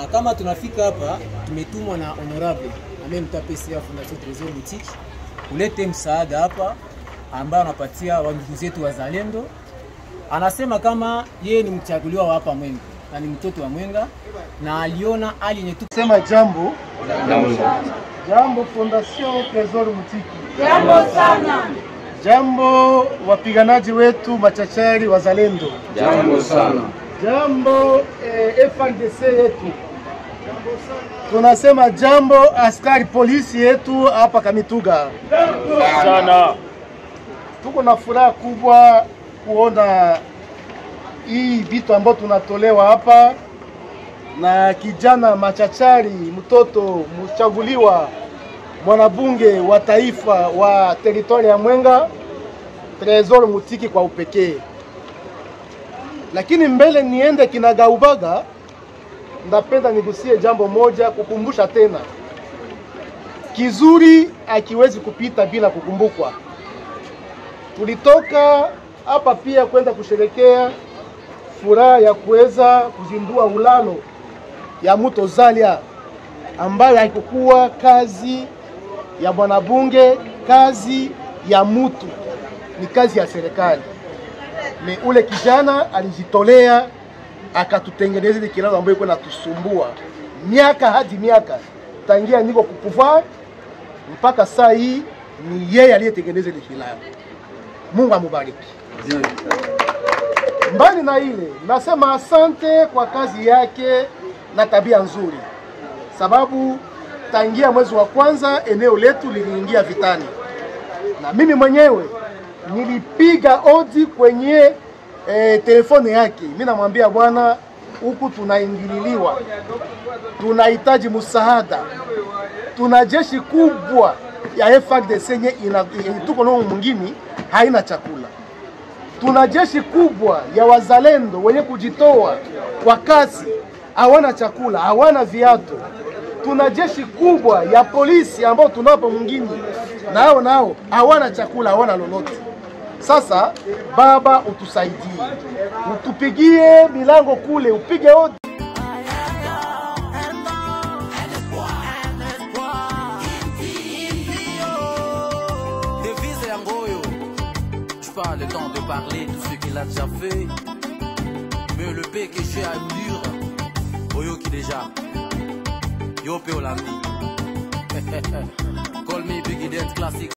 Na kama tunafika hapa, tumetumwa na honorable ambaye mtapesi ya Fondation Trésor Boutique kulete msaada hapa ambao anapatia wandugu zetu wazalendo. Anasema kama yeye ni mchaguliwa wa hapa Mwenga na ni mtoto wa Mwenga na aliona hali yenye tu sema jambo. Jambo Fondation Trésor Boutique. Jambo sana. Jambo wapiganaji wetu machachari wazalendo. Jambo sana. Jambo FARDC yetu. Tunasema jambo askari polisi yetu hapa Kamituga. Sana. Tuko na furaha kubwa kuona hii vitu ambao tunatolewa hapa na kijana machachari, mtoto mchaguliwa mwanabunge wa taifa wa teritoria ya Mwenga, Trésor Boutique kwa upekee. Lakini mbele niende kinagaubaga, ndapenda nigusie jambo moja, kukumbusha tena. Kizuri akiwezi kupita bila kukumbukwa. Tulitoka hapa pia kwenda kusherekea furaha ya kuweza kuzindua ulalo ya mto Zalia, ambayo haikukuwa kazi ya mwanabunge, kazi ya mtu, ni kazi ya serikali. Ni ule kijana alijitolea akatutengeneza ile kilalo ambayo iko natusumbua miaka hadi miaka, tangia niko kupouvoir mpaka saa hii, ni yeye aliyetengeneza ile kilalo. Mungu amubariki. Mbali na ile, nasema asante kwa kazi yake na tabia nzuri, sababu tangia mwezi wa kwanza eneo letu liliingia vitani, na mimi mwenyewe nilipiga odi kwenye telefoni yake. Mimi namwambia bwana, huku tunaingililiwa, tunahitaji msaada, tuna jeshi kubwa ya FARDC yenye tuko nao mwingine haina chakula, tuna jeshi kubwa ya wazalendo wenye kujitoa kwa kazi, hawana chakula, hawana viatu, tuna jeshi kubwa ya polisi ambao tunapo mwingine nao hawana chakula, hawana lolote. Sasa baba, utusaidie, utupigie milango kule, upige odi. Pas le temps de parler tout ce qu'il a déjà fait, mais le PKG a dur. Oyo qui déjà Yo pe Olandi. Call me Biggie Dance Classic.